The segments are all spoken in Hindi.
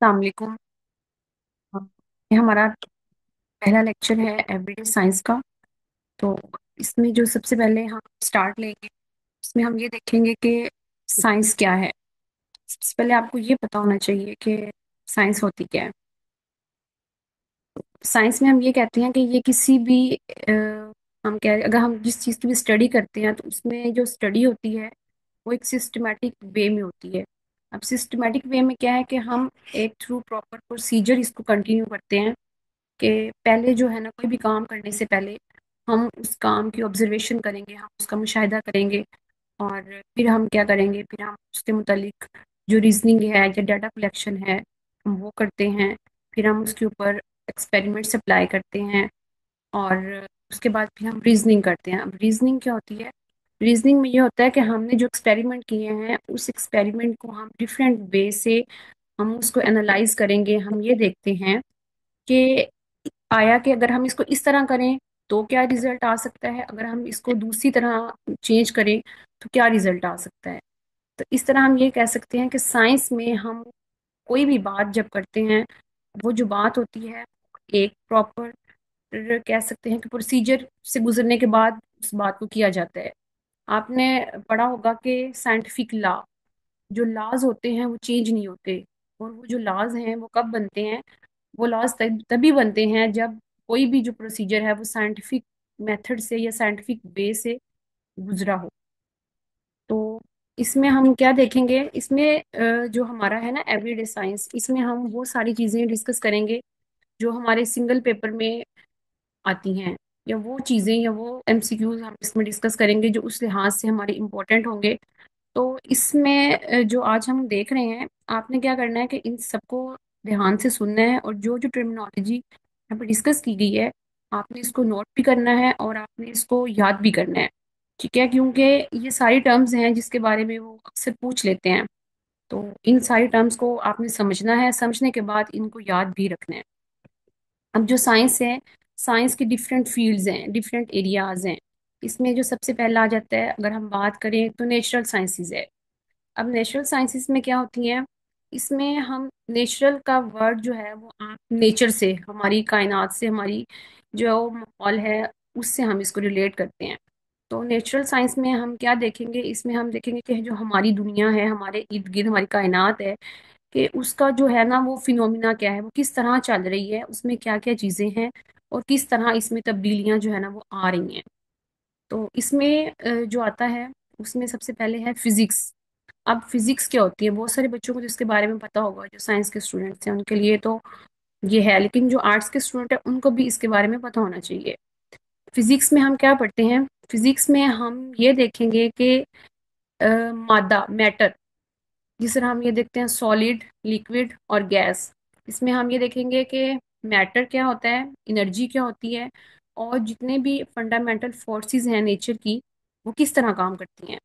अस्सलाम वालेकुम। ये हमारा पहला लेक्चर है एवरीडे साइंस का। तो इसमें जो सबसे पहले हम स्टार्ट लेंगे, इसमें हम ये देखेंगे कि साइंस क्या है। सबसे पहले आपको ये पता होना चाहिए कि साइंस होती क्या है। साइंस में हम ये कहते हैं कि ये किसी भी हम कह अगर हम जिस चीज़ की भी स्टडी करते हैं तो उसमें जो स्टडी होती है वो एक सिस्टमेटिक वे में होती है। अब सिस्टमेटिक वे में क्या है कि हम एक थ्रू प्रॉपर प्रोसीजर इसको कंटिन्यू करते हैं कि पहले जो है ना, कोई भी काम करने से पहले हम उस काम की ऑब्जर्वेशन करेंगे, हम उसका मुशाहिदा करेंगे और फिर हम क्या करेंगे, फिर हम उसके मुतालिक जो रीजनिंग है या डाटा कलेक्शन है हम वो करते हैं। फिर हम उसके ऊपर एक्सपेरिमेंट्स अप्लाई करते हैं और उसके बाद फिर हम रीजनिंग करते हैं। अब रीजनिंग क्या होती है? रीजनिंग में ये होता है कि हमने जो एक्सपेरिमेंट किए हैं उस एक्सपेरिमेंट को हम डिफरेंट वे से हम उसको एनालाइज करेंगे। हम ये देखते हैं कि आया कि अगर हम इसको इस तरह करें तो क्या रिजल्ट आ सकता है, अगर हम इसको दूसरी तरह चेंज करें तो क्या रिजल्ट आ सकता है। तो इस तरह हम ये कह सकते हैं कि साइंस में हम कोई भी बात जब करते हैं, वो जो बात होती है एक प्रॉपर कह सकते हैं कि प्रोसीजर से गुजरने के बाद उस बात को किया जाता है। आपने पढ़ा होगा कि साइंटिफिक लॉ, जो लॉज होते हैं वो चेंज नहीं होते। और वो जो लॉज हैं वो कब बनते हैं? वो लॉज तभी बनते हैं जब कोई भी जो प्रोसीजर है वो साइंटिफिक मेथड से या साइंटिफिक वे से गुजरा हो। तो इसमें हम क्या देखेंगे, इसमें जो हमारा है ना एवरीडे साइंस, इसमें हम वो सारी चीजें डिस्कस करेंगे जो हमारे सिंगल पेपर में आती हैं, या वो चीजें या वो एमसीक्यूज हम इसमें डिस्कस करेंगे जो उस लिहाज से हमारे इम्पोर्टेंट होंगे। तो इसमें जो आज हम देख रहे हैं, आपने क्या करना है कि इन सबको ध्यान से सुनना है और जो जो टर्मिनोलॉजी यहाँ पर डिस्कस की गई है आपने इसको नोट भी करना है और आपने इसको याद भी करना है। ठीक है, क्योंकि ये सारी टर्म्स हैं जिसके बारे में वो अक्सर पूछ लेते हैं। तो इन सारी टर्म्स को आपने समझना है, समझने के बाद इनको याद भी रखना है। अब जो साइंस है, साइंस की डिफरेंट फील्ड्स हैं, डिफरेंट एरियाज हैं। इसमें जो सबसे पहला आ जाता है, अगर हम बात करें तो नेचुरल साइंसेज है। अब नेचुरल साइंसेस में क्या होती हैं? इसमें हम नेचुरल का वर्ड जो है वो आप नेचर से, हमारी कायनात से, हमारी जो माहौल है उससे हम इसको रिलेट करते हैं। तो नेचुरल साइंस में हम क्या देखेंगे, इसमें हम देखेंगे कि जो हमारी दुनिया है, हमारे इर्द गिर्द हमारी कायनात है, कि उसका जो है ना वो फिनोमिना क्या है, वो किस तरह चल रही है, उसमें क्या क्या चीज़ें हैं और किस तरह इसमें तब्दीलियां जो है ना वो आ रही हैं। तो इसमें जो आता है उसमें सबसे पहले है फिजिक्स। अब फिजिक्स क्या होती है, बहुत सारे बच्चों को जिसके बारे में पता होगा, जो साइंस के स्टूडेंट्स हैं उनके लिए तो ये है, लेकिन जो आर्ट्स के स्टूडेंट हैं उनको भी इसके बारे में पता होना चाहिए। फिजिक्स में हम क्या पढ़ते हैं? फिजिक्स में हम ये देखेंगे कि मादा, मैटर, जिस तरह हम ये देखते हैं सॉलिड, लिक्विड और गैस। इसमें हम ये देखेंगे कि मैटर क्या होता है, एनर्जी क्या होती है, और जितने भी फंडामेंटल फोर्सेस हैं नेचर की वो किस तरह काम करती हैं।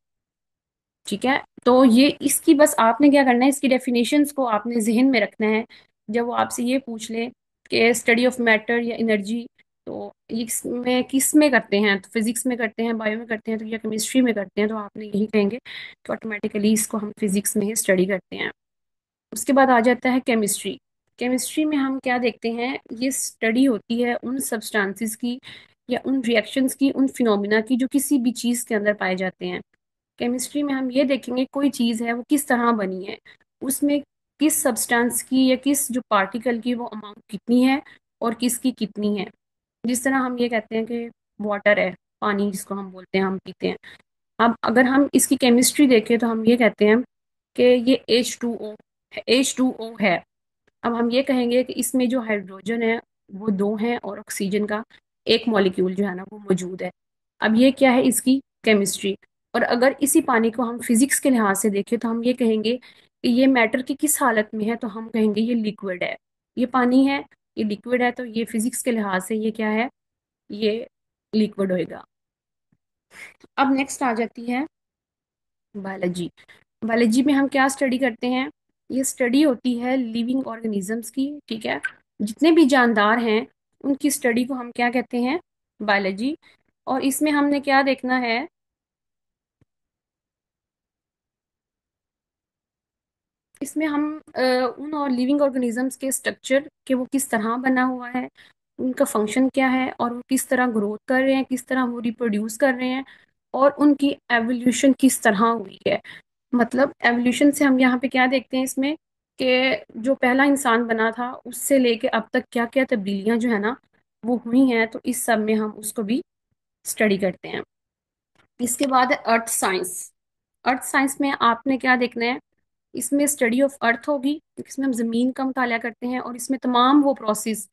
ठीक है, तो ये इसकी बस आपने क्या करना है, इसकी डेफिनेशंस को आपने जहन में रखना है। जब वो आपसे ये पूछ ले कि स्टडी ऑफ मैटर या एनर्जी, तो ये किस में करते हैं, तो फिजिक्स में करते हैं, बायो में करते हैं, तो या केमिस्ट्री में करते हैं, तो आपने यही कहेंगे कि ऑटोमेटिकली इसको हम फिजिक्स में ही स्टडी करते हैं। उसके बाद आ जाता है केमिस्ट्री। केमिस्ट्री में हम क्या देखते हैं, ये स्टडी होती है उन सब्सटेंसेस की या उन रिएक्शंस की, उन फिनोमिना की जो किसी भी चीज़ के अंदर पाए जाते हैं। केमिस्ट्री में हम ये देखेंगे कोई चीज़ है वो किस तरह बनी है, उसमें किस सब्सटेंस की या किस जो पार्टिकल की वो अमाउंट कितनी है और किसकी कितनी है। जिस तरह हम ये कहते हैं कि वाटर है, पानी जिसको हम बोलते हैं, हम पीते हैं। अब अगर हम इसकी केमिस्ट्री देखें तो हम ये कहते हैं कि ये H2O है। अब हम ये कहेंगे कि इसमें जो हाइड्रोजन है वो दो हैं और ऑक्सीजन का एक मॉलिक्यूल जो है ना वो मौजूद है। अब ये क्या है, इसकी केमिस्ट्री। और अगर इसी पानी को हम फिजिक्स के लिहाज से देखें तो हम ये कहेंगे कि ये मैटर की किस हालत में है, तो हम कहेंगे ये लिक्विड है। ये पानी है, ये लिक्विड है, तो ये फिजिक्स के लिहाज से ये क्या है, ये लिक्विड होएगा। अब नेक्स्ट आ जाती है बायोलॉजी। बायोलॉजी में हम क्या स्टडी करते हैं? ये स्टडी होती है लिविंग ऑर्गेनिजम्स की। ठीक है, जितने भी जानदार हैं उनकी स्टडी को हम क्या कहते हैं? बायोलॉजी। और इसमें हमने क्या देखना है? इसमें हम उन और लिविंग ऑर्गेनिजम्स के स्ट्रक्चर के वो किस तरह बना हुआ है, उनका फंक्शन क्या है, और वो किस तरह ग्रोथ कर रहे हैं, किस तरह वो रिप्रोड्यूस कर रहे हैं, और उनकी एवोल्यूशन किस तरह हुई है। मतलब एवोल्यूशन से हम यहाँ पे क्या देखते हैं इसमें, कि जो पहला इंसान बना था उससे लेके अब तक क्या क्या तब्दीलियां जो है ना वो हुई हैं, तो इस सब में हम उसको भी स्टडी करते हैं। इसके बाद है अर्थ साइंस। अर्थ साइंस में आपने क्या देखना है, इसमें स्टडी ऑफ अर्थ होगी, इसमें हम जमीन का मुताला करते हैं, और इसमें तमाम वो प्रोसेस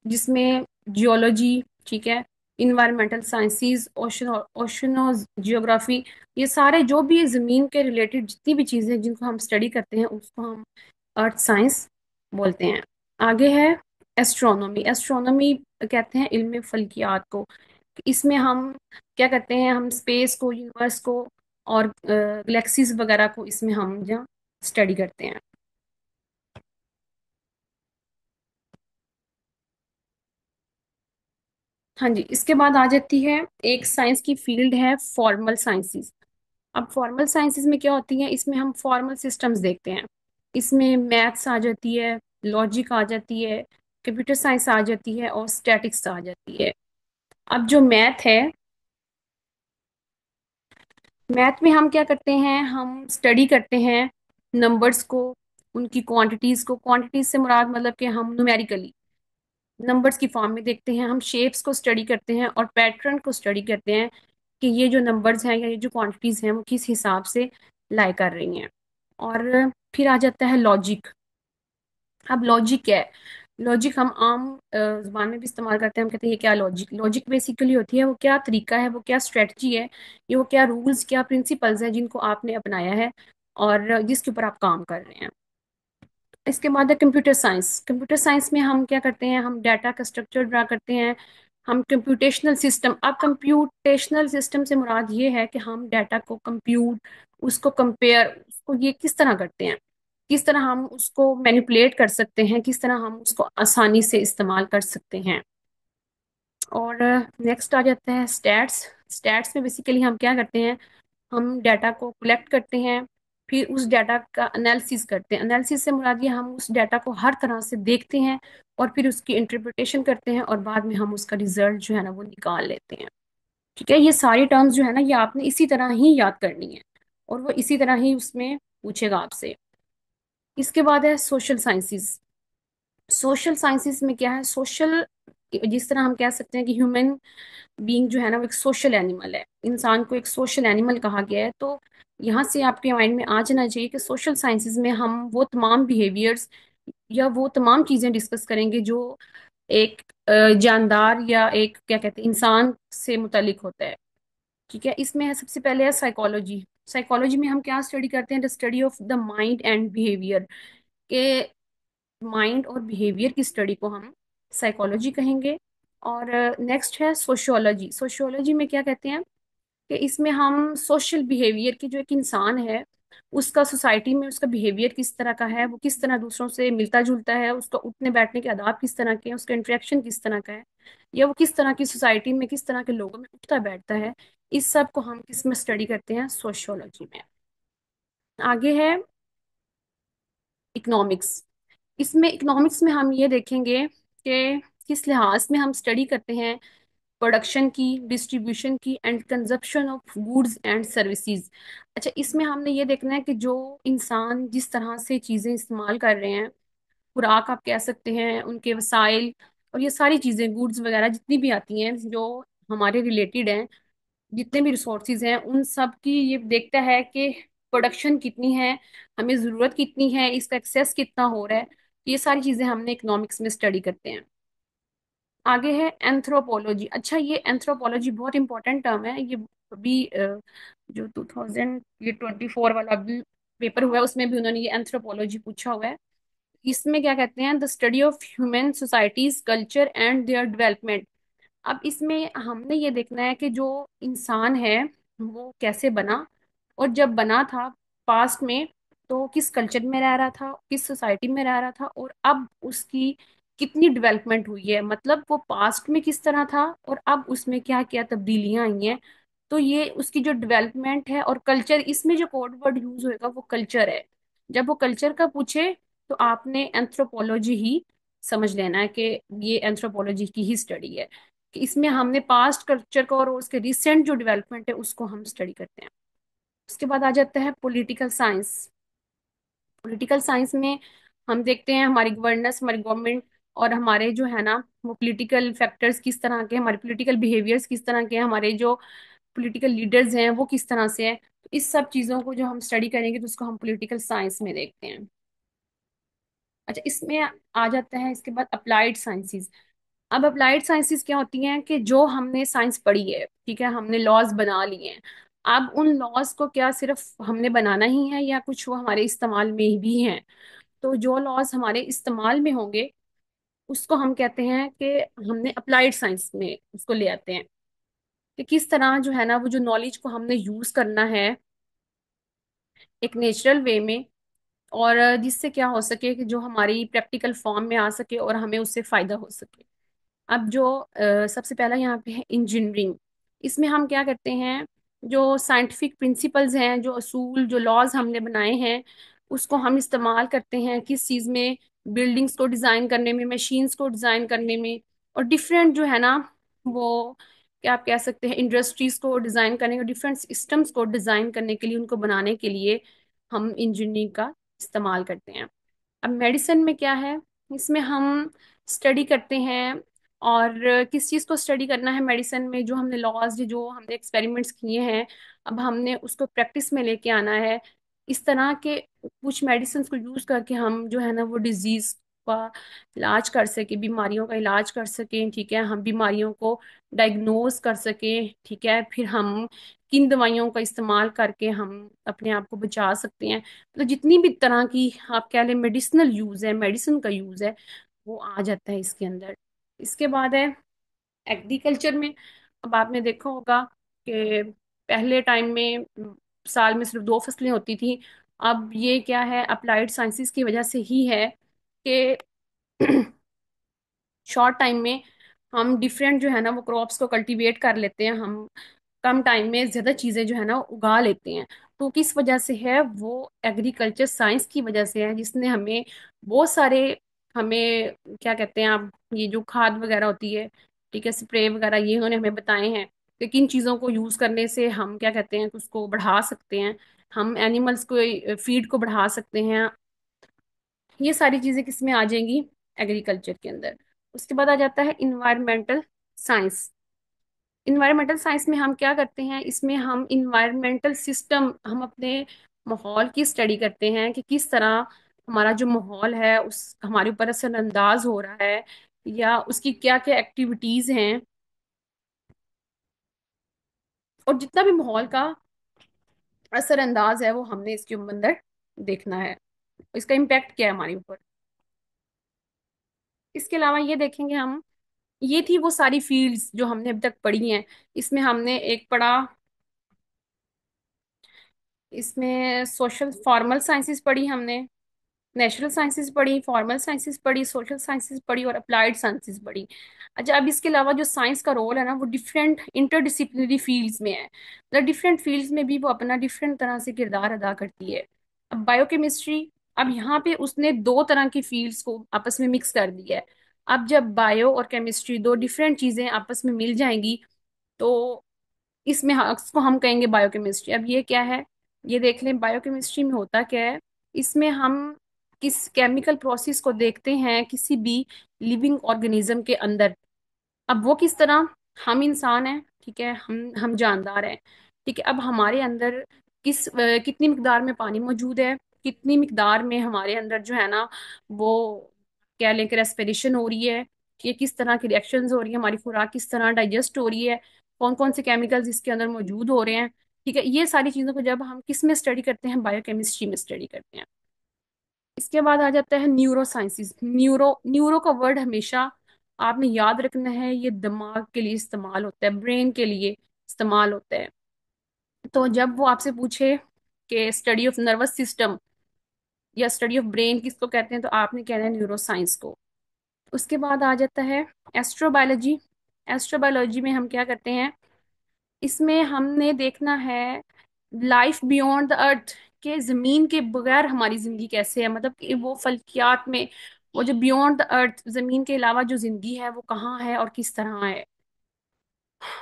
जिसमें जियोलॉजी, ठीक है, इन्वायरमेंटल साइंसेस, ओशनो जियोग्राफी, ये सारे जो भी ज़मीन के रिलेटेड जितनी भी चीज़ें जिनको हम स्टडी करते हैं उसको हम अर्थ साइंस बोलते हैं। आगे है एस्ट्रोनॉमी। एस्ट्रोनॉमी कहते हैं इल्म फल्कियात को। इसमें हम क्या करते हैं, हम स्पेस को, यूनिवर्स को, और गैलेक्सीज वगैरह को इसमें हम जहाँ स्टडी करते हैं। हाँ जी, इसके बाद आ जाती है एक साइंस की फील्ड है फॉर्मल साइंसेस। अब फॉर्मल साइंसेस में क्या होती है, इसमें हम फॉर्मल सिस्टम्स देखते हैं। इसमें मैथ्स आ जाती है, लॉजिक आ जाती है, कंप्यूटर साइंस आ जाती है, और स्टैटिक्स आ जाती है। अब जो मैथ है, मैथ में हम क्या करते हैं, हम स्टडी करते हैं नंबर्स को, उनकी क्वांटिटीज को। क्वांटिटीज से मुराद मतलब कि हम न्यूमेरिकली नंबर्स की फॉर्म में देखते हैं, हम शेप्स को स्टडी करते हैं और पैटर्न को स्टडी करते हैं कि ये जो नंबर्स हैं या ये जो क्वांटिटीज हैं वो किस हिसाब से लाई कर रही हैं। और फिर आ जाता है लॉजिक। अब लॉजिक क्या है, लॉजिक हम आम जुबान में भी इस्तेमाल करते हैं। हम कहते हैं ये क्या लॉजिक, लॉजिक बेसिकली होती है वो क्या तरीका है, वो क्या स्ट्रेटजी है, ये वो क्या रूल्स, क्या प्रिंसिपल्स हैं जिनको आपने अपनाया है और जिसके ऊपर आप काम कर रहे हैं। इसके बाद है कंप्यूटर साइंस। कंप्यूटर साइंस में हम क्या करते हैं, हम डाटा का स्ट्रक्चर ड्रा करते हैं, हम कंप्यूटेशनल सिस्टम। अब कंप्यूटेशनल सिस्टम से मुराद ये है कि हम डाटा को कंप्यूट, उसको कंपेयर, उसको ये किस तरह करते हैं, किस तरह हम उसको मैनिपुलेट कर सकते हैं, किस तरह हम उसको आसानी से इस्तेमाल कर सकते हैं। और नेक्स्ट आ जाता है स्टैट्स। स्टैट्स में बेसिकली हम क्या करते हैं, हम डाटा को कलेक्ट करते हैं, फिर उस डाटा का एनालिसिस करते हैं। एनालिसिस से मुराद ये हम उस डाटा को हर तरह से देखते हैं और फिर उसकी इंटरप्रिटेशन करते हैं, और बाद में हम उसका रिजल्ट जो है ना वो निकाल लेते हैं। ठीक है, ये सारी टर्म्स जो है ना ये आपने इसी तरह ही याद करनी है, और वो इसी तरह ही उसमें पूछेगा आपसे। इसके बाद है सोशल साइंसेस। सोशल साइंसेस में क्या है, सोशल, जिस तरह हम कह सकते हैं कि ह्यूमन बीइंग जो है ना वो एक सोशल एनिमल है, इंसान को एक सोशल एनिमल कहा गया है। तो यहाँ से आपके माइंड में आ जाना चाहिए कि सोशल साइंसेज में हम वो तमाम बिहेवियर्स या वो तमाम चीजें डिस्कस करेंगे जो एक जानदार या एक क्या कहते हैं इंसान से मुतालिक होता है। ठीक है, इसमें है सबसे पहले है साइकोलॉजी। साइकोलॉजी में हम क्या स्टडी करते हैं, the study of the mind and behaviour, के माइंड और बिहेवियर की स्टडी को हम साइकोलॉजी कहेंगे। और नेक्स्ट है सोशियोलॉजी। सोशियोलॉजी में क्या कहते हैं कि इसमें हम सोशल बिहेवियर की, जो एक इंसान है उसका सोसाइटी में उसका बिहेवियर किस तरह का है, वो किस तरह दूसरों से मिलता जुलता है, उसका उठने बैठने के आदाब किस तरह के हैं, उसका इंटरेक्शन किस तरह का है, या वो किस तरह की सोसाइटी में किस तरह के लोगों में उठता बैठता है, इस सब को हम किस में स्टडी करते हैं, सोशियोलॉजी में। आगे है इकोनॉमिक्स। इसमें इकोनॉमिक्स में हम ये देखेंगे कि किस लिहाज में हम स्टडी करते हैं प्रोडक्शन की, डिस्ट्रीब्यूशन की, and consumption of goods and services. अच्छा, इसमें हमने ये देखना है कि जो इंसान जिस तरह से चीज़ें इस्तेमाल कर रहे हैं, खुराक आप कह सकते हैं, उनके वसाइल, और ये सारी चीज़ें गुड्स वगैरह जितनी भी आती हैं जो हमारे रिलेटेड हैं, जितने भी रिसोर्सेज हैं उन सब की ये देखता है कि प्रोडक्शन कितनी है, हमें ज़रूरत कितनी है, इसका एक्सेस कितना हो रहा है। ये सारी चीज़ें हमने इकोनॉमिक्स में स्टडी करते हैं। आगे है एंथ्रोपोलॉजी। अच्छा, ये एंथ्रोपोलॉजी बहुत इंपॉर्टेंट टर्म है। ये अभी जो 2024 वाला अभी पेपर हुआ है उसमें भी उन्होंने ये एंथ्रोपोलॉजी पूछा हुआ है। इसमें क्या कहते हैं, the study of human societies, culture and their development. अब इसमें हमने ये देखना है कि जो इंसान है वो कैसे बना, और जब बना था पास्ट में तो किस कल्चर में रह रहा था, किस सोसाइटी में रह रहा था, और अब उसकी कितनी डेवलपमेंट हुई है, मतलब वो पास्ट में किस तरह था और अब उसमें क्या क्या तब्दीलियां आई हैं। तो ये उसकी जो डेवलपमेंट है, और कल्चर, इसमें जो कोड वर्ड यूज होएगा वो कल्चर है। जब वो कल्चर का पूछे तो आपने एंथ्रोपोलॉजी ही समझ लेना है कि ये एंथ्रोपोलॉजी की ही स्टडी है, कि इसमें हमने पास्ट कल्चर को और उसके रिसेंट जो डेवलपमेंट है उसको हम स्टडी करते हैं। उसके बाद आ जाता है पॉलिटिकल साइंस। पॉलिटिकल साइंस में हम देखते हैं हमारी गवर्नेंस, हमारी गवर्नमेंट, और हमारे जो है ना वो पॉलिटिकल फैक्टर्स किस तरह के, हमारे पॉलिटिकल बिहेवियर्स किस तरह के हैं, हमारे जो पॉलिटिकल लीडर्स हैं वो किस तरह से हैं। तो इस सब चीज़ों को जो हम स्टडी करेंगे तो उसको हम पॉलिटिकल साइंस में देखते हैं। अच्छा, इसमें आ जाता है इसके बाद अप्लाइड साइंसेस। अब अप्लाइड साइंसेस क्या होती हैं कि जो हमने साइंस पढ़ी है, ठीक है, हमने लॉज बना लिए हैं, अब उन लॉज को क्या सिर्फ हमने बनाना ही है या कुछ वो हमारे इस्तेमाल में भी हैं। तो जो लॉज हमारे इस्तेमाल में होंगे उसको हम कहते हैं कि हमने अप्लाइड साइंस में उसको ले आते हैं, कि किस तरह जो है ना वो जो नॉलेज को हमने यूज करना है एक नेचुरल वे में, और जिससे क्या हो सके कि जो हमारी प्रैक्टिकल फॉर्म में आ सके और हमें उससे फायदा हो सके। अब जो सबसे पहला यहाँ पे है इंजीनियरिंग। इसमें हम क्या करते हैं, जो साइंटिफिक प्रिंसिपल्स हैं, जो असूल, जो लॉज हमने बनाए हैं, उसको हम इस्तेमाल करते हैं किस चीज़ में, बिल्डिंग्स को डिज़ाइन करने में, मशीन्स को डिज़ाइन करने में, और डिफरेंट जो है ना वो क्या आप कह सकते हैं इंडस्ट्रीज को डिज़ाइन करने के, डिफरेंट सिस्टम्स को डिज़ाइन करने के लिए, उनको बनाने के लिए हम इंजीनियरिंग का इस्तेमाल करते हैं। अब मेडिसिन में क्या है, इसमें हम स्टडी करते हैं, और किस चीज़ को स्टडी करना है मेडिसिन में, जो हमने लॉज, जो हमने एक्सपेरिमेंट्स किए हैं, अब हमने उसको प्रैक्टिस में लेके आना है। इस तरह के कुछ मेडिसिन को यूज करके हम जो है ना वो डिजीज का इलाज कर सके, बीमारियों का इलाज कर सकें, ठीक है, हम बीमारियों को डायग्नोज कर सकें, ठीक है, फिर हम किन दवाइयों का इस्तेमाल करके हम अपने आप को बचा सकते हैं। तो जितनी भी तरह की आप कह लें मेडिसिनल यूज है, मेडिसिन का यूज है, वो आ जाता है इसके अंदर। इसके बाद है एग्रीकल्चर में। अब आपने देखा होगा कि पहले टाइम में साल में सिर्फ 2 फसलें होती थी। अब ये क्या है, अप्लाइड साइंसेस की वजह से ही है कि शॉर्ट टाइम में हम डिफरेंट जो है ना वो क्रॉप्स को कल्टीवेट कर लेते हैं, हम कम टाइम में ज्यादा चीजें जो है ना उगा लेते हैं। तो किस वजह से है, वो एग्रीकल्चर साइंस की वजह से है, जिसने हमें बहुत सारे, हमें क्या कहते हैं आप, ये जो खाद वगैरह होती है, ठीक है, स्प्रे वगैरह, ये उन्होंने हमें बताए हैं कि किन चीज़ों को यूज़ करने से हम क्या कहते हैं कि उसको बढ़ा सकते हैं, हम एनिमल्स को फीड को बढ़ा सकते हैं। ये सारी चीज़ें किस में आ जाएंगी, एग्रीकल्चर के अंदर। उसके बाद आ जाता है इन्वायरमेंटल साइंस। इन्वायरमेंटल साइंस में हम क्या करते हैं, इसमें हम इन्वायरमेंटल सिस्टम, हम अपने माहौल की स्टडी करते हैं कि किस तरह हमारा जो माहौल है उस हमारे ऊपर असरअंदाज हो रहा है, या उसकी क्या क्या एक्टिविटीज हैं, और जितना भी माहौल का असरअंदाज है वो हमने इसके अंदर देखना है, इसका इम्पैक्ट क्या है हमारे ऊपर। इसके अलावा ये देखेंगे हम, ये थी वो सारी फील्ड्स जो हमने अभी तक पढ़ी हैं। इसमें हमने एक पढ़ा, इसमें सोशल फॉर्मल साइंसेस पढ़ी हमने, नेचुरल साइंसेस पढ़ी, फॉर्मल साइंसेस पढ़ी, सोशल साइंसेस पढ़ी, और अप्लाइड साइंसेस पढ़ी। अच्छा, अब इसके अलावा जो साइंस का रोल है ना वो डिफरेंट इंटरडिसिप्लिनरी फील्ड्स में है, मतलब डिफरेंट फील्ड्स में भी वो अपना डिफरेंट तरह से किरदार अदा करती है। अब बायोकेमिस्ट्री, अब यहाँ पे उसने दो तरह की फील्ड्स को आपस में मिक्स कर दिया है। अब जब बायो और केमिस्ट्री दो डिफरेंट चीजें आपस में मिल जाएंगी तो इसमें इसको हम कहेंगे बायोकेमिस्ट्री। अब ये क्या है, ये देख लें बायोकेमिस्ट्री में होता क्या है। इसमें हम किस केमिकल प्रोसेस को देखते हैं किसी भी लिविंग ऑर्गेनिज्म के अंदर। अब वो किस तरह, हम इंसान हैं, ठीक है, हम जानदार हैं, ठीक है, अब हमारे अंदर कितनी मिकदार में पानी मौजूद है, कितनी मिकदार में हमारे अंदर जो है ना वो कह लें कि रेस्पिरेशन हो रही है, कि किस तरह की रिएक्शंस हो रही है, हमारी खुराक किस तरह डाइजेस्ट हो रही है, कौन कौन से केमिकल्स इसके अंदर मौजूद हो रहे हैं, ठीक है, ये सारी चीज़ों को जब हम किस में स्टडी करते हैं, बायोकेमिस्ट्री में स्टडी करते हैं। इसके बाद आ जाता है न्यूरो साइंसेस। न्यूरो, न्यूरो का वर्ड हमेशा आपने याद रखना है, ये दिमाग के लिए इस्तेमाल होता है, ब्रेन के लिए इस्तेमाल होता है। तो जब वो आपसे पूछे कि स्टडी ऑफ नर्वस सिस्टम या स्टडी ऑफ ब्रेन किसको कहते हैं, तो आपने कहना है न्यूरो साइंस को। उसके बाद आ जाता है एस्ट्रोबायोलॉजी। एस्ट्रोबायोलॉजी में हम क्या करते हैं, इसमें हमने देखना है लाइफ बियॉन्ड द अर्थ, कि जमीन के बगैर हमारी जिंदगी कैसे है, मतलब कि वो फल्कियात में, वो जो बियॉन्ड द अर्थ, जमीन के अलावा जो जिंदगी है वो कहाँ है और किस तरह है।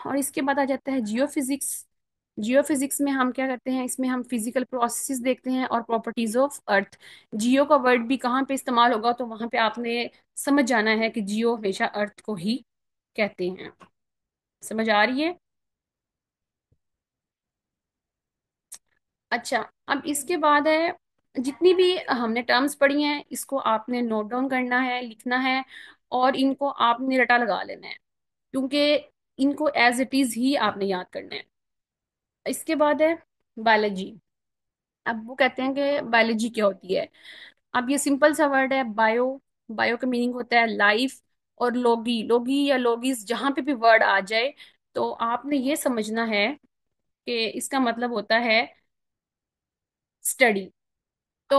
और इसके बाद आ जाता है जियोफिजिक्स। जियोफिजिक्स में हम क्या करते हैं, इसमें हम फिजिकल प्रोसेसेस देखते हैं और प्रॉपर्टीज ऑफ अर्थ। जियो का वर्ड भी कहाँ पे इस्तेमाल होगा, तो वहां पे आपने समझ जाना है कि जियो हमेशा अर्थ को ही कहते हैं। समझ आ रही है? अच्छा, अब इसके बाद है, जितनी भी हमने टर्म्स पढ़ी हैं इसको आपने नोट डाउन करना है, लिखना है, और इनको आपने रटा लगा लेना है, क्योंकि इनको एज इट इज ही आपने याद करना है। इसके बाद है बायोलॉजी। अब वो कहते हैं कि बायोलॉजी क्या होती है। अब ये सिंपल सा वर्ड है बायो। बायो का मीनिंग होता है लाइफ। और लोगी, लोगी या लोगिस, जहां पे भी वर्ड आ जाए तो आपने ये समझना है कि इसका मतलब होता है स्टडी। तो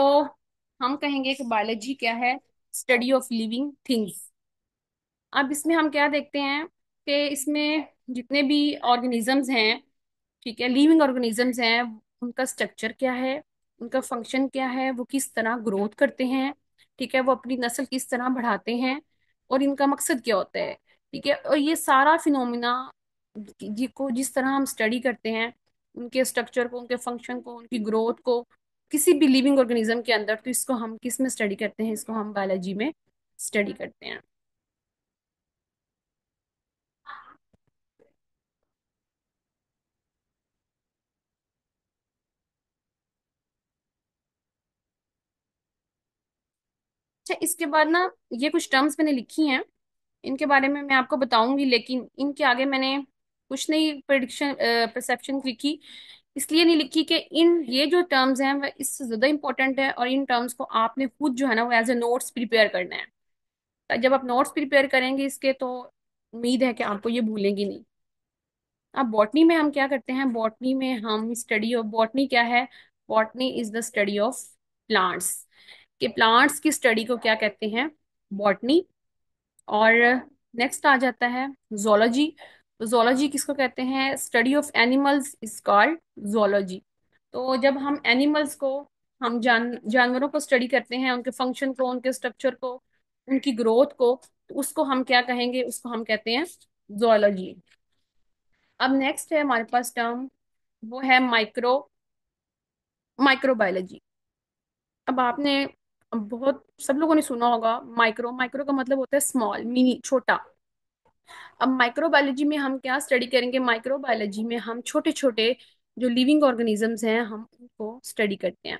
हम कहेंगे कि बायोलॉजी क्या है, स्टडी ऑफ लिविंग थिंग्स। अब इसमें हम क्या देखते हैं कि इसमें जितने भी ऑर्गेनिजम्स हैं, ठीक है, लिविंग ऑर्गेनिजम्स हैं, उनका स्ट्रक्चर क्या है, उनका फंक्शन क्या है, वो किस तरह ग्रोथ करते हैं, ठीक है, वो अपनी नस्ल किस तरह बढ़ाते हैं, और इनका मकसद क्या होता है। ठीक है, और ये सारा फिनोमिना को जिस तरह हम स्टडी करते हैं, उनके स्ट्रक्चर को, उनके फंक्शन को, उनकी ग्रोथ को, किसी भी लिविंग ऑर्गेनिज्म के अंदर, तो इसको हम किस में स्टडी करते हैं, इसको हम बायोलॉजी में स्टडी करते हैं। अच्छा, इसके बाद ना, ये कुछ टर्म्स मैंने लिखी हैं, इनके बारे में मैं आपको बताऊंगी, लेकिन इनके आगे मैंने कुछ नहीं प्रिडिक्शन परसेप्शन लिखी। इसलिए नहीं लिखी कि इन ये जो टर्म्स हैं वह इससे ज्यादा इंपॉर्टेंट है, और इन टर्म्स को आपने खुद जो है ना वो एज ए नोट्स प्रिपेयर करना है। तो जब आप नोट्स प्रिपेयर करेंगे इसके, तो उम्मीद है कि आपको ये भूलेंगी नहीं। अब बॉटनी में हम क्या करते हैं, बॉटनी में हम स्टडी ऑफ, बॉटनी क्या है, botany is the study of plants. कि प्लांट्स की स्टडी को क्या कहते हैं, बॉटनी। और नेक्स्ट आ जाता है जोलॉजी। तो जोलॉजी किसको कहते हैं, study of animals is called zoology. तो जब हम एनिमल्स को, हम जानवरों को स्टडी करते हैं, उनके फंक्शन को, उनके स्ट्रक्चर को, उनकी ग्रोथ को, तो उसको हम क्या कहेंगे, उसको हम कहते हैं जोलॉजी। अब नेक्स्ट है हमारे पास टर्म, वो है माइक्रोबायोलॉजी। अब आपने, अब बहुत सब लोगों ने सुना होगा माइक्रो, माइक्रो का मतलब होता है स्मॉल, मिनी, छोटा। अब माइक्रोबायोलॉजी में हम क्या स्टडी करेंगे, माइक्रोबायोलॉजी में हम छोटे छोटे जो लिविंग ऑर्गेनिजम्स हैं हम उनको स्टडी करते हैं।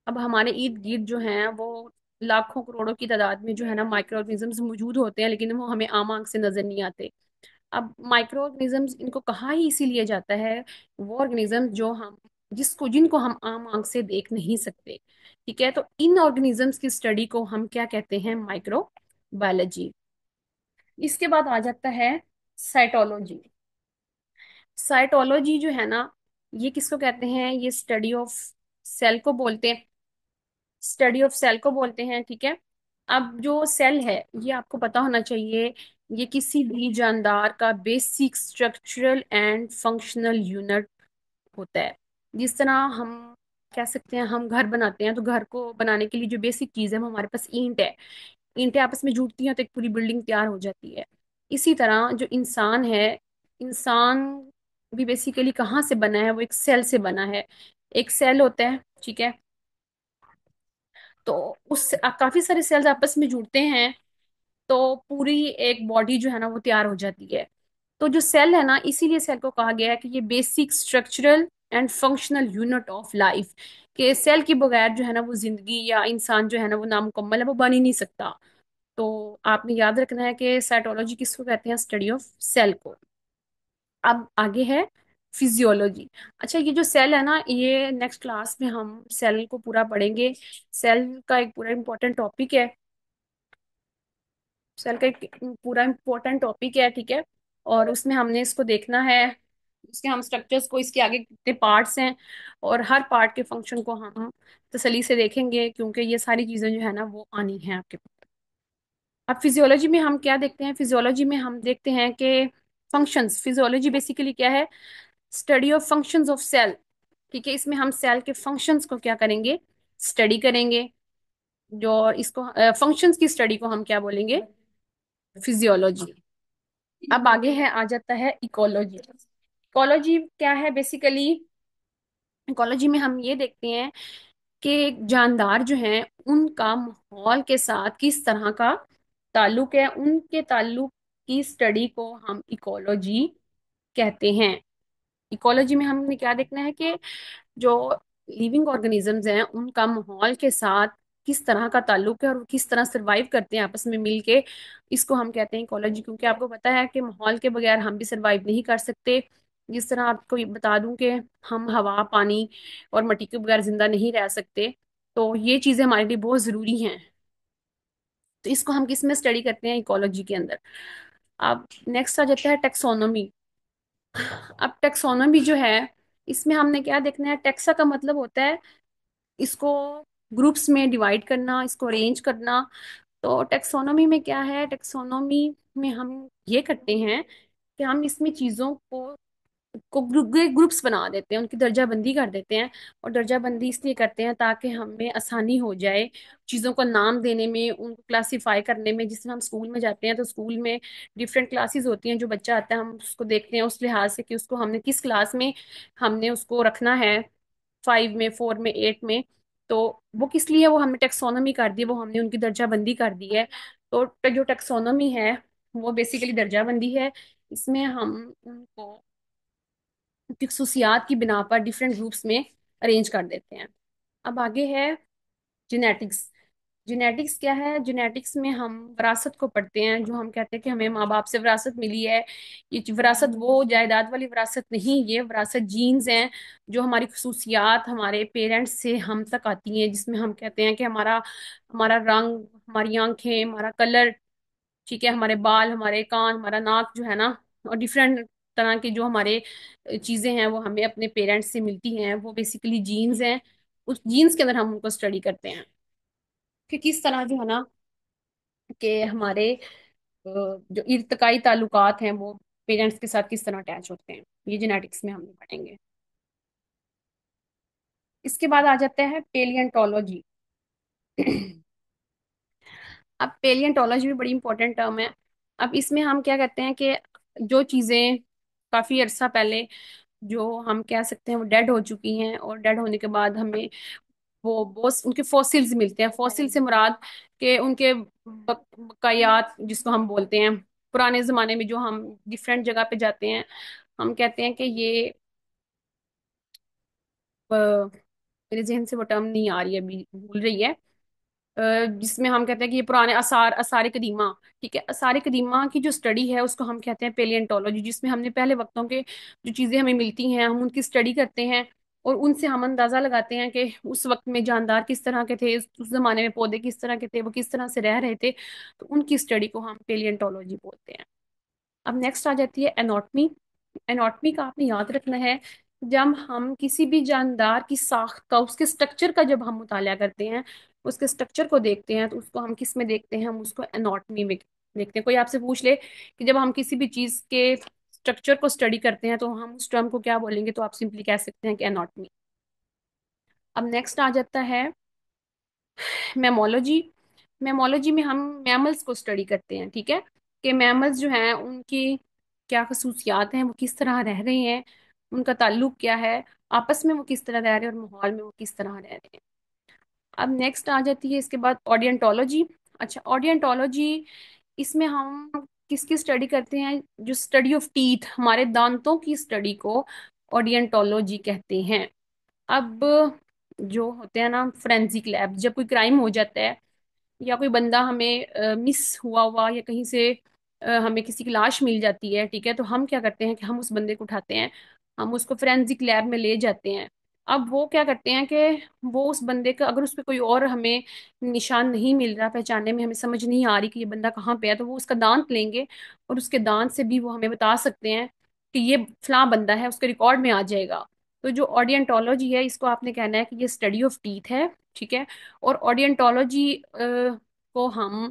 अब हमारे इर्द गिर्द जो हैं वो लाखों करोड़ों की तादाद में जो है ना माइक्रो ऑर्गेनिजम्स मौजूद होते हैं, लेकिन वो हमें आम आंख से नजर नहीं आते। अब माइक्रो ऑर्गेनिजम्स, इनको कहा ही इसीलिए जाता है, वो ऑर्गेनिजम्स जो हम, जिनको हम आम आंख से देख नहीं सकते। ठीक है, तो इन ऑर्गेनिजम्स की स्टडी को हम क्या कहते हैं, माइक्रो बायोलॉजी। इसके बाद आ जाता है साइटोलॉजी। साइटोलॉजी जो है ना, ये किसको कहते हैं, ये स्टडी ऑफ सेल को बोलते हैं, स्टडी ऑफ सेल को बोलते हैं। ठीक है, अब जो सेल है ये आपको पता होना चाहिए, ये किसी भी जानदार का basic structural and functional unit होता है। जिस तरह हम कह सकते हैं, हम घर बनाते हैं, तो घर को बनाने के लिए जो बेसिक चीज़ है वो हमारे पास ईंट है। ईंटें आपस में जुड़ती हैं तो एक पूरी बिल्डिंग तैयार हो जाती है। इसी तरह जो इंसान है, इंसान भी बेसिकली कहाँ से बना है, वो एक सेल से बना है। एक सेल होता है, ठीक है, तो उस काफी सारे सेल्स आपस में जुड़ते हैं, तो पूरी एक बॉडी जो है ना वो तैयार हो जाती है। तो जो सेल है ना, इसीलिए सेल को कहा गया है कि ये basic structural and functional unit of life, के सेल के बगैर जो है ना वो जिंदगी या इंसान जो है ना वो नामुकम्मल है, वो बन ही नहीं सकता। तो आपने याद रखना है कि साइटोलॉजी किसको कहते हैं, स्टडी ऑफ सेल को। अब आगे है फिजियोलॉजी। अच्छा, ये जो सेल है ना, ये नेक्स्ट क्लास में हम सेल को पूरा पढ़ेंगे। सेल का एक पूरा इंपॉर्टेंट टॉपिक है, सेल का एक पूरा इंपॉर्टेंट टॉपिक है, ठीक है, और उसमें हमने इसको देखना है, इसके हम स्ट्रक्चर्स को, इसके आगे कितने पार्ट्स हैं, और हर पार्ट के फंक्शन को हम तसल्ली से देखेंगे, क्योंकि ये सारी चीज़ें जो है ना वो आनी है आपके। अब फिजियोलॉजी में हम क्या देखते हैं, फिजियोलॉजी में हम देखते हैं कि फंक्शंस, फिजियोलॉजी बेसिकली क्या है, study of functions of cell. ठीक है, इसमें हम सेल के फंक्शंस को क्या करेंगे, स्टडी करेंगे। जो इसको फंक्शंस की स्टडी को हम क्या बोलेंगे, फिजियोलॉजी। अब आगे है, आ जाता है इकोलॉजी। इकोलॉजी क्या है बेसिकली, इकोलॉजी में हम ये देखते हैं कि जानदार जो हैं उनका माहौल के साथ किस तरह का ताल्लुक है, उनके ताल्लुक की स्टडी को हम इकोलॉजी कहते हैं। इकोलॉजी में हमने क्या देखना है कि जो लिविंग ऑर्गेनिजम्स हैं उनका माहौल के साथ किस तरह का ताल्लुक है और वो किस तरह सरवाइव करते हैं आपस में मिलके, इसको हम कहते हैं इकोलॉजी। क्योंकि आपको पता है कि माहौल के बगैर हम भी सरवाइव नहीं कर सकते। जिस तरह आपको ये बता दूं कि हम हवा, पानी और मिट्टी के बगैर जिंदा नहीं रह सकते, तो ये चीजें हमारे लिए बहुत जरूरी हैं। तो इसको हम किस में स्टडी करते हैं, इकोलॉजी के अंदर। अब नेक्स्ट आ जाता है टेक्सोनोमी। अब टेक्सोनोमी जो है, इसमें हमने क्या देखना है, टेक्सा का मतलब होता है इसको ग्रुप्स में डिवाइड करना, इसको अरेंज करना। तो टेक्सोनोमी में क्या है, टेक्सोनोमी में हम ये करते हैं कि हम इसमें चीजों को ग्रुप्स बना देते हैं, उनकी दर्जाबंदी कर देते हैं। और दर्जाबंदी इसलिए करते हैं ताकि हमें आसानी हो जाए चीज़ों को नाम देने में, उनको क्लासिफाई करने में। जिस तरह हम स्कूल में जाते हैं तो स्कूल में डिफरेंट क्लासेस होती हैं, जो बच्चा आता है हम उसको देखते हैं उस लिहाज से कि उसको हमने किस क्लास में हमने उसको रखना है, 5 में, 4 में, 8 में। तो वो किस लिए, वो हमने टेक्सोनोमी कर दी, वो हमने उनकी दर्जाबंदी कर दी है। तो जो टेक्सोनोमी है वो बेसिकली दर्जाबंदी है। इसमें हम उनको खसूसियात की बिना पर डिफरेंट ग्रुप्स में अरेंज कर देते हैं। अब आगे है जेनेटिक्स। जेनेटिक्स क्या है, जेनेटिक्स में हम विरासत को पढ़ते हैं। जो हम कहते हैं कि हमें माँ बाप से विरासत मिली है, ये विरासत वो जायदाद वाली विरासत नहीं, ये विरासत जीन्स हैं जो हमारी खसूसियात हमारे पेरेंट्स से हम तक आती हैं। जिसमें हम कहते हैं कि हमारा हमारा रंग, हमारी आंखें, हमारा कलर, ठीक है, हमारे बाल, हमारे कान, हमारा नाक जो है ना, और डिफरेंट तरह की जो हमारे चीजें हैं वो हमें अपने पेरेंट्स से मिलती हैं, वो बेसिकली जीन्स हैं। उस जीन्स के अंदर हम उनको स्टडी करते हैं कि किस तरह जो है ना कि हमारे जो इर्तकाई ताल्लुकात हैं वो पेरेंट्स के साथ किस तरह अटैच होते हैं, ये जेनेटिक्स में हम पढ़ेंगे। इसके बाद आ जाता है पेलियंटोलॉजी। अब पेलियंटोलॉजी भी बड़ी इंपॉर्टेंट टर्म है। अब इसमें हम क्या कहते हैं कि जो चीजें काफी अरसा पहले, जो हम कह सकते हैं वो डेड हो चुकी हैं, और डेड होने के बाद हमें वो बहुत उनके फॉसिल्स मिलते हैं। फॉसिल से मुराद के उनके बकायात जिसको हम बोलते हैं, पुराने जमाने में जो हम डिफरेंट जगह पे जाते हैं, हम कहते हैं कि ये मेरे जहन से वो टर्म नहीं आ रही है, अभी भूल रही है। जिसमें हम कहते हैं कि ये पुराने आसार, आसार कदीमा, ठीक है, आसार कदीमा की जो स्टडी है उसको हम कहते हैं पेलियंटोलॉजी। जिसमें हमने पहले वक्तों के जो चीजें हमें मिलती हैं हम उनकी स्टडी करते हैं, और उनसे हम अंदाजा लगाते हैं कि उस वक्त में जानदार किस तरह के थे, उस जमाने में पौधे किस तरह के थे, वो किस तरह से रह रहे थे। तो उनकी स्टडी को हम पेलियंटोलॉजी बोलते हैं। अब नेक्स्ट आ जाती है एनाटॉमी। एनाटॉमी का आपने याद रखना है, जब हम किसी भी जानदार की साख्त का, उसके स्ट्रक्चर का जब हम मुताला करते हैं, उसके स्ट्रक्चर को देखते हैं, तो उसको हम किस में देखते हैं, हम उसको एनाटॉमी में देखते हैं। कोई आपसे पूछ ले कि जब हम किसी भी चीज के स्ट्रक्चर को स्टडी करते हैं तो हम उस टर्म को क्या बोलेंगे, तो आप सिंपली कह सकते हैं कि एनाटॉमी। अब नेक्स्ट आ जाता है मेमोलॉजी। मेमोलॉजी में हम मैमल्स को स्टडी करते हैं, ठीक है, कि मैमल्स जो हैं उनकी क्या खसूसियात हैं, वो किस तरह रह रहे हैं, उनका ताल्लुक क्या है, आपस में वो किस तरह रह रहे हैं, और माहौल में वो किस तरह रह रहे हैं। अब नेक्स्ट आ जाती है इसके बाद ऑडियंटोलॉजी। अच्छा, ऑडियंटोलॉजी, इसमें हम किसकी स्टडी करते हैं, जो स्टडी ऑफ टीथ, हमारे दांतों की स्टडी को ऑडियंटोलॉजी कहते हैं। अब जो होते हैं ना फोरेंसिक लैब, जब कोई क्राइम हो जाता है या कोई बंदा हमें मिस हुआ हुआ या कहीं से हमें किसी की लाश मिल जाती है, ठीक है, तो हम क्या करते हैं कि हम उस बंदे को उठाते हैं, हम उसको फोरेंसिक लैब में ले जाते हैं। अब वो क्या करते हैं कि वो उस बंदे का, अगर उस पर कोई और हमें निशान नहीं मिल रहा, पहचानने में हमें समझ नहीं आ रही कि ये बंदा कहाँ पे है, तो वो उसका दांत लेंगे, और उसके दांत से भी वो हमें बता सकते हैं कि ये फलां बंदा है, उसके रिकॉर्ड में आ जाएगा। तो जो ऑडियंटोलॉजी है, इसको आपने कहना है कि ये स्टडी ऑफ टीथ है, ठीक है। और ऑडियंटोलॉजी को हम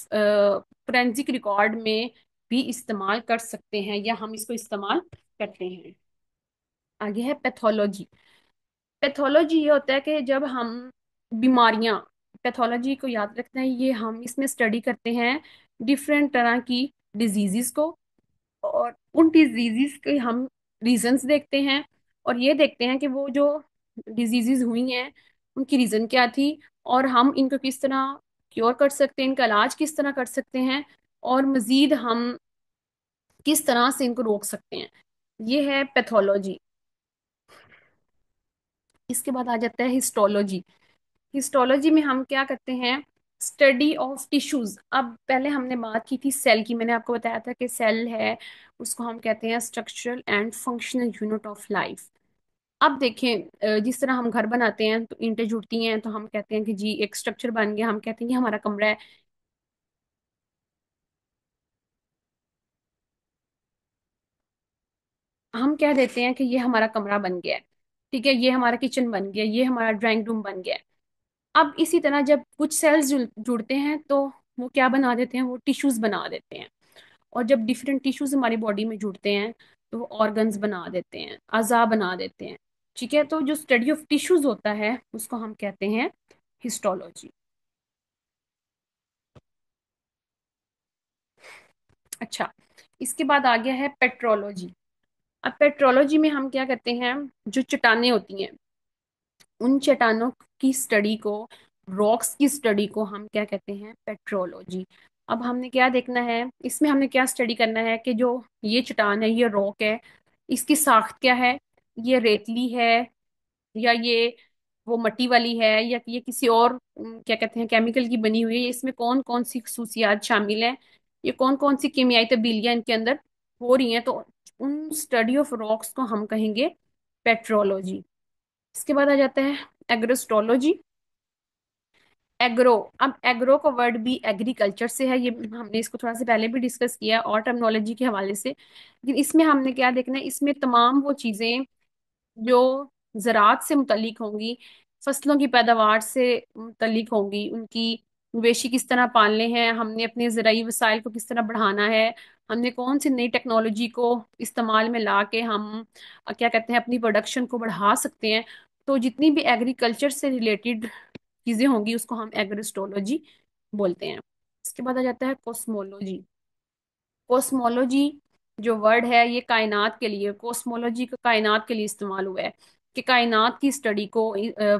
फोरेंसिक रिकॉर्ड में भी इस्तेमाल कर सकते हैं, या हम इसको इस्तेमाल करते हैं। आगे है पैथोलॉजी। पैथोलॉजी ये होता है कि जब हम बीमारियां, पैथोलॉजी को याद रखना है, ये हम इसमें स्टडी करते हैं डिफरेंट तरह की डिजीजेस को, और उन डिजीजेस के हम रीजंस देखते हैं, और ये देखते हैं कि वो जो डिजीजेस हुई हैं उनकी रीजन क्या थी, और हम इनको किस तरह क्योर कर सकते हैं, इनका इलाज किस तरह कर सकते हैं, और मजीद हम किस तरह से इनको रोक सकते हैं। ये है पैथोलॉजी। इसके बाद आ जाता है हिस्टोलॉजी। हिस्टोलॉजी में हम क्या करते हैं, स्टडी ऑफ टिश्यूज। अब पहले हमने बात की थी सेल की, मैंने आपको बताया था कि सेल है, उसको हम कहते हैं structural and functional unit of life. अब देखें, जिस तरह हम घर बनाते हैं तो ईंटें जुड़ती हैं, तो हम कहते हैं कि जी एक स्ट्रक्चर बन गया, हम कहते हैं कि हमारा कमरा है। हम कह देते हैं कि ये हमारा कमरा बन गया है, ठीक है, ये हमारा किचन बन गया, ये हमारा ड्राइंग रूम बन गया है। अब इसी तरह जब कुछ सेल्स जुड़ते हैं तो वो क्या बना देते हैं, वो टिश्यूज बना देते हैं। और जब डिफरेंट टिश्यूज हमारी बॉडी में जुड़ते हैं तो वो ऑर्गन्स बना देते हैं, अज़ा बना देते हैं। ठीक है, तो जो स्टडी ऑफ टिश्यूज होता है उसको हम कहते हैं हिस्टोलॉजी। अच्छा, इसके बाद आ गया है पेट्रोलॉजी। अब पेट्रोलॉजी में हम क्या करते हैं, जो चट्टानें होती हैं उन चट्टानों की स्टडी को, रॉक्स की स्टडी को हम क्या कहते हैं, पेट्रोलॉजी। अब हमने क्या देखना है इसमें, हमने क्या स्टडी करना है कि जो ये चट्टान है, ये रॉक है, इसकी साख्त क्या है, ये रेतली है या ये वो मट्टी वाली है, या ये किसी और क्या कहते हैं केमिकल की बनी हुई है, इसमें कौन कौन सी खसूसियात शामिल हैं, ये कौन कौन सी केमियाई तब्दीलियां इनके अंदर हो रही हैं, तो उन स्टडी ऑफ रॉक्स को हम कहेंगे पेट्रोलॉजी। इसके बाद आ जाता है एग्रोस्टोलॉजी। एग्रो, अब एग्रो का वर्ड भी एग्रीकल्चर से है, ये हमने इसको थोड़ा सा पहले भी डिस्कस किया और टर्मिनोलॉजी के हवाले से, लेकिन इसमें हमने क्या देखना है, इसमें तमाम वो चीजें जो ज़रात से मुतल्लिक होंगी, फसलों की पैदावार से मुतल्लिक होंगी, उनकी मवेशी किस तरह पालने हैं, हमने अपने ज़राई वसाइल को किस तरह बढ़ाना है, हमने कौन सी नई टेक्नोलॉजी को इस्तेमाल में ला के हम क्या कहते हैं अपनी प्रोडक्शन को बढ़ा सकते हैं। तो जितनी भी एग्रीकल्चर से रिलेटेड चीज़ें होंगी उसको हम एग्रोस्टोलॉजी बोलते हैं। इसके बाद आ जाता है कॉस्मोलॉजी। कॉस्मोलॉजी जो वर्ड है ये कायनात के लिए, कॉस्मोलॉजी का कायनात के लिए इस्तेमाल हुआ है, कि कायनात की स्टडी को,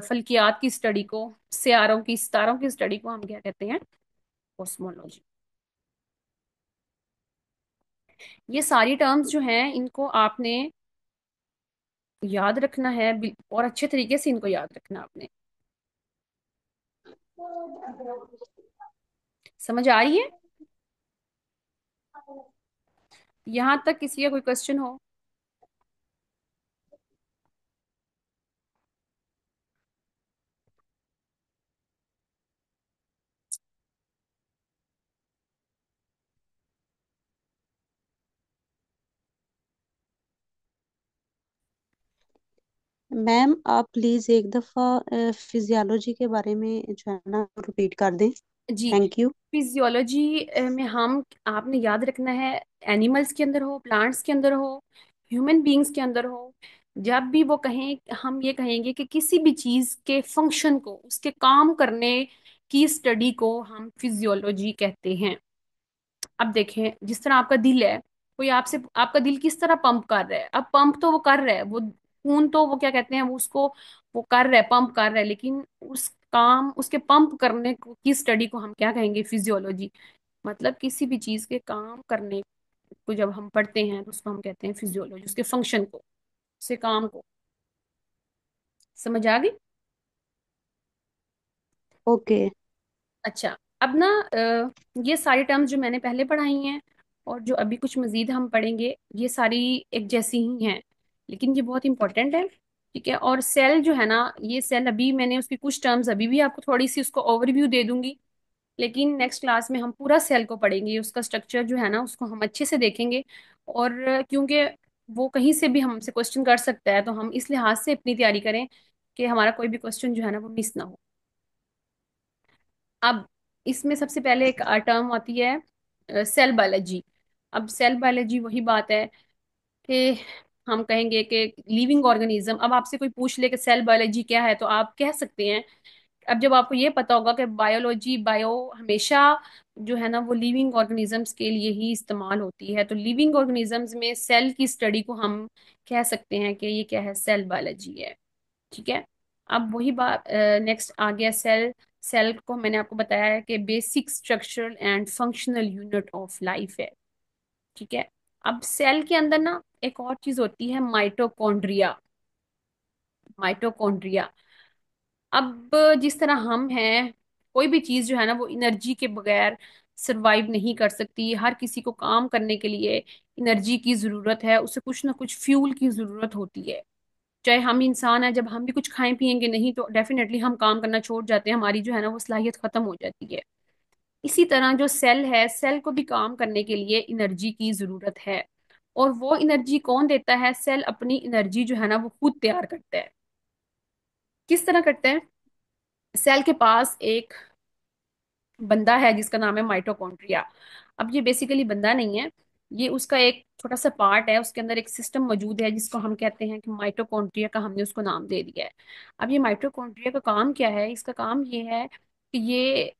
फल्कियात की स्टडी को, सियारों की, सितारों की स्टडी को हम क्या कहते हैं, कॉस्मोलॉजी। ये सारी टर्म्स जो हैं इनको आपने याद रखना है, और अच्छे तरीके से इनको याद रखना आपने। समझ आ रही है यहाँ तक? किसी का कोई क्वेश्चन हो? मैम आप प्लीज एक दफा फिजियोलॉजी के बारे में जो है ना रिपीट कर दें। जी, थैंक यू। फिजियोलॉजी में हम, आपने याद रखना है, एनिमल्स के अंदर हो, प्लांट्स के अंदर हो, ह्यूमन बीइंग्स के अंदर हो, जब भी वो कहें, हम ये कहेंगे कि किसी भी चीज के फंक्शन को, उसके काम करने की स्टडी को हम फिजियोलॉजी कहते हैं। अब देखें, जिस तरह आपका दिल है, कोई आपसे, आपका दिल किस तरह पंप कर रहा है, अब पंप तो वो कर रहा है, वो खून तो वो क्या कहते हैं वो उसको, वो कर रहा है, पंप कर रहा है, लेकिन उस काम, उसके पंप करने की स्टडी को हम क्या कहेंगे, फिजियोलॉजी। मतलब किसी भी चीज के काम करने को जब हम पढ़ते हैं तो उसको हम कहते हैं फिजियोलॉजी, उसके फंक्शन को, उसके काम को। समझ आ गई? ओके। अच्छा, अब ना ये सारी टर्म्स जो मैंने पहले पढ़ाई हैं और जो अभी कुछ मजीद हम पढ़ेंगे, ये सारी एक जैसी ही हैं, लेकिन ये बहुत इंपॉर्टेंट है। ठीक है, और सेल जो है ना, ये सेल अभी मैंने उसकी कुछ टर्म्स अभी भी आपको थोड़ी सी उसको ओवरव्यू दे दूंगी, लेकिन नेक्स्ट क्लास में हम पूरा सेल को पढ़ेंगे, उसका स्ट्रक्चर जो है ना उसको हम अच्छे से देखेंगे। और क्योंकि वो कहीं से भी हमसे क्वेश्चन कर सकता है, तो हम इस लिहाज से अपनी तैयारी करें कि हमारा कोई भी क्वेश्चन जो है ना वो मिस ना हो। अब इसमें सबसे पहले एक टर्म आती है सेल बायोलॉजी। अब सेल बायोलॉजी वही बात है कि हम कहेंगे कि लिविंग ऑर्गेनिज्म, अब आपसे कोई पूछ ले कि सेल बायोलॉजी क्या है, तो आप कह सकते हैं। अब जब आपको ये पता होगा कि बायोलॉजी, बायो हमेशा जो है ना वो लिविंग ऑर्गेनिजम्स के लिए ही इस्तेमाल होती है, तो लिविंग ऑर्गेनिजम्स में सेल की स्टडी को हम कह सकते हैं कि ये क्या है, सेल बायोलॉजी है। ठीक है। अब वही बात, नेक्स्ट आ गया सेल। सेल को मैंने आपको बताया है कि basic structural and functional unit of life है। ठीक है। अब सेल के अंदर ना एक और चीज होती है, माइटोकॉन्ड्रिया। माइटोकॉन्ड्रिया, अब जिस तरह हम हैं, कोई भी चीज जो है ना वो एनर्जी के बगैर सरवाइव नहीं कर सकती। हर किसी को काम करने के लिए एनर्जी की जरूरत है, उसे कुछ ना कुछ फ्यूल की जरूरत होती है। चाहे हम इंसान है, जब हम भी कुछ खाएं पिएंगे नहीं तो डेफिनेटली हम काम करना छोड़ जाते हैं, हमारी जो है ना वो सलाहियत खत्म हो जाती है। इसी तरह जो सेल है, सेल को भी काम करने के लिए एनर्जी की जरूरत है। और वो एनर्जी कौन देता है? सेल अपनी एनर्जी जो है ना वो खुद तैयार करता है। किस तरह करता है? सेल के पास एक बंदा है जिसका नाम है माइटोकॉन्ड्रिया। अब ये बेसिकली बंदा नहीं है, ये उसका एक छोटा सा पार्ट है, उसके अंदर एक सिस्टम मौजूद है जिसको हम कहते हैं कि माइटोकॉन्ड्रिया का हमने उसको नाम दे दिया है। अब ये माइटोकॉन्ड्रिया का काम क्या है? इसका काम ये है कि ये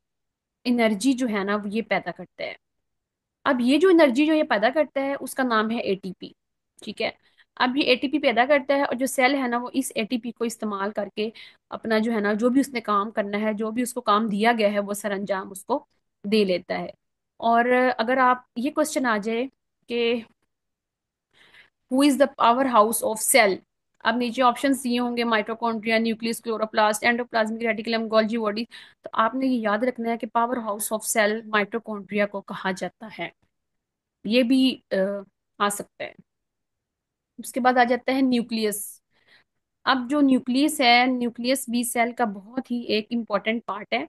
एनर्जी जो है ना वो ये पैदा करता है। अब ये जो एनर्जी जो ये पैदा करता है उसका नाम है एटीपी। ठीक है। अब ये एटीपी पैदा करता है, और जो सेल है ना वो इस एटीपी को इस्तेमाल करके अपना जो है ना जो भी उसने काम करना है, जो भी उसको काम दिया गया है वो सरंजाम उसको दे लेता है। और अगर आप ये क्वेश्चन आ जाए कि who is the power house of cell, अब नीचे ऑप्शंस दिए होंगे, mitochondria, nucleus, chloroplast, endoplasmic reticulum, Golgi body. तो आपने ये याद रखना है कि power house of cell mitochondria को कहा जाता है। ये भी आ सकता है। उसके बाद आ जाता है न्यूक्लियस। अब जो न्यूक्लियस है, न्यूक्लियस बी सेल का बहुत ही एक इम्पॉर्टेंट पार्ट है।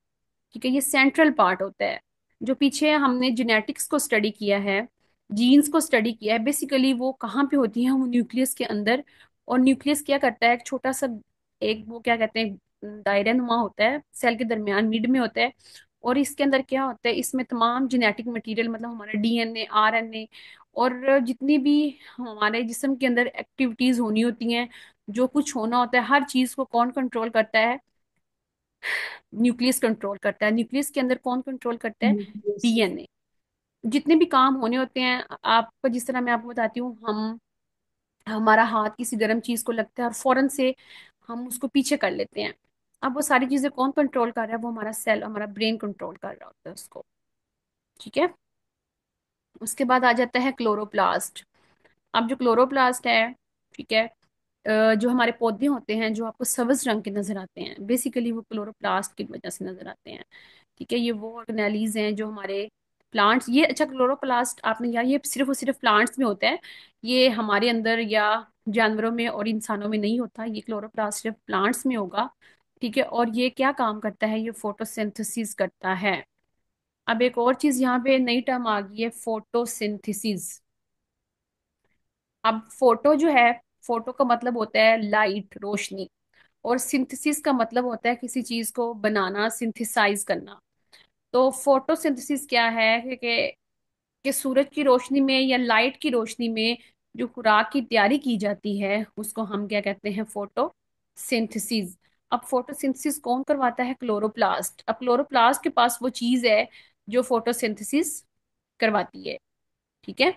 ठीक है। ये सेंट्रल पार्ट होता है। जो पीछे हमने जेनेटिक्स को स्टडी किया है, जीन्स को स्टडी किया है, बेसिकली वो कहाँ पे होती है? वो न्यूक्लियस के अंदर। और न्यूक्लियस क्या करता है? एक छोटा सा, एक वो क्या कहते हैं, दायरा नुमा होता है, सेल के दरमियान मिड में होता है। और इसके अंदर क्या होता है? इसमें तमाम जेनेटिक मटेरियल, मतलब हमारा डीएनए, आरएनए, और जितनी भी हमारे जिस्म के अंदर एक्टिविटीज होनी होती हैं, जो कुछ होना होता है, हर चीज को कौन कंट्रोल करता है? न्यूक्लियस कंट्रोल करता है। न्यूक्लियस के अंदर कौन कंट्रोल करता है? न्यूक्लियस। डीएनए। जितने भी काम होने होते हैं आपका, जिस तरह मैं आपको बताती हूँ, हम हमारा हाथ किसी गर्म चीज को लगता है और फौरन से हम उसको पीछे कर लेते हैं। अब वो सारी चीजें कौन कंट्रोल कर रहा है? वो हमारा सेल, हमारा ब्रेन कंट्रोल कर रहा होता है उसको। ठीक है। उसके बाद आ जाता है क्लोरोप्लास्ट। अब जो क्लोरोप्लास्ट है, ठीक है, जो हमारे पौधे होते हैं जो आपको सब्ज रंग के नजर आते हैं, बेसिकली वो क्लोरोप्लास्ट की वजह से नजर आते हैं। ठीक है। ये वो ऑर्गेनेलीज हैं जो हमारे प्लांट्स, ये अच्छा क्लोरोप्लास्ट आपने यार, ये सिर्फ और सिर्फ प्लांट्स में होता है, ये हमारे अंदर या जानवरों में और इंसानों में नहीं होता। ये क्लोरोप्लास्ट सिर्फ प्लांट्स में होगा। ठीक है। और ये क्या काम करता है? ये फोटोसिंथेसिस करता है। अब एक और चीज यहाँ पे नई टर्म आ गई है, फोटोसिंथेसिस। अब फोटो जो है, फोटो का मतलब होता है लाइट, रोशनी। और सिंथेसिस का मतलब होता है किसी चीज को बनाना, सिंथेसाइज करना। तो फोटोसिंथेसिस क्या है कि सूरज की रोशनी में या लाइट की रोशनी में जो खुराक की तैयारी की जाती है उसको हम क्या कहते हैं? फोटोसिंथेसिस। अब फोटोसिंथेसिस कौन करवाता है? क्लोरोप्लास्ट। अब क्लोरोप्लास्ट के पास वो चीज है जो फोटोसिंथेसिस करवाती है। ठीक है।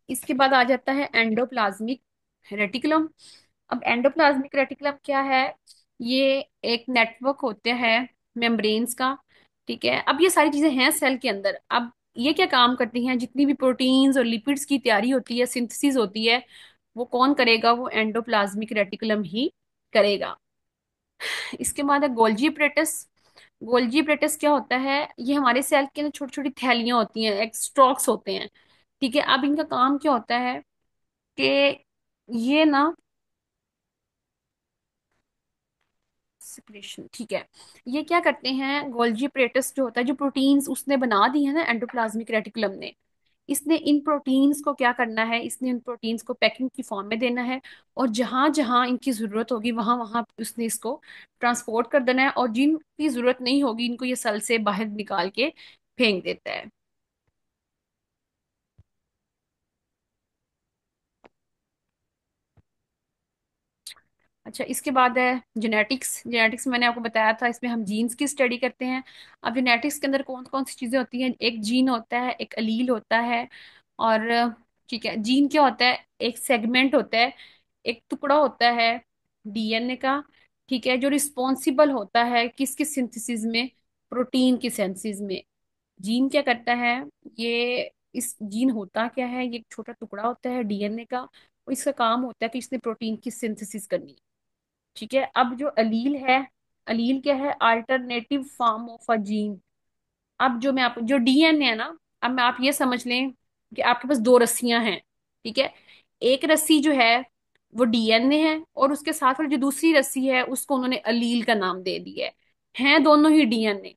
इसके बाद आ जाता है एंडोप्लाज्मिक रेटिकुलम। अब एंडोप्लाज्मिक रेटिकुलम क्या है? ये एक नेटवर्क होते हैं मेम्ब्रेन्स का। ठीक है। अब ये सारी चीजें हैं सेल के अंदर। अब ये क्या काम करती हैं? जितनी भी प्रोटीन्स और लिपिड्स की तैयारी होती है, सिंथेसिस होती है, वो कौन करेगा? वो एंडोप्लाज्मिक रेटिकुलम ही करेगा। इसके बाद है गोल्जी एपरेटस। गोल्जी एपरेटस क्या होता है? ये हमारे सेल के अंदर छोटी छोटी थैलियां होती हैं, एक स्ट्रोक्स होते हैं। ठीक है। अब इनका काम क्या होता है कि ये ना सिक्रेशन, ठीक है, ये क्या करते हैं? गोल्जी एपरेटस जो होता है, जो प्रोटीन्स उसने बना दी है ना एंडोप्लाज्मिक रेटिकुलम ने, इसने इन प्रोटीन्स को क्या करना है? इसने इन प्रोटीन्स को पैकिंग की फॉर्म में देना है, और जहां जहां इनकी जरूरत होगी वहां वहां उसने इसको ट्रांसपोर्ट कर देना है, और जिनकी जरूरत नहीं होगी इनको ये सेल से बाहर निकाल के फेंक देता है। अच्छा, इसके बाद है जेनेटिक्स। जेनेटिक्स मैंने आपको बताया था, इसमें हम जीन्स की स्टडी करते हैं। अब जेनेटिक्स के अंदर कौन कौन सी चीजें होती हैं? एक जीन होता है, एक अलील होता है, और ठीक है, जीन क्या होता है? एक सेगमेंट होता है, एक टुकड़ा होता है डीएनए का, ठीक है, जो रिस्पॉन्सिबल होता है किसकी सिंथेसिस में? प्रोटीन की सिंथेसिस में। जीन क्या करता है? ये इस जीन होता क्या है? ये एक छोटा टुकड़ा होता है डीएनए का, और इसका काम होता है कि इसने प्रोटीन की सिंथेसिस करनी है। ठीक है, अब जो अलील है, अलील क्या है? Alternative form of a gene. अब जो मैं आप जो डीएनए है ना, अब मैं आप ये समझ लें कि आपके पास दो रस्सियां हैं, ठीक है। एक रस्सी जो है वो डीएनए है, और उसके साथ वाली जो दूसरी रस्सी है उसको उन्होंने अलील का नाम दे दिया है दोनों ही डीएनए।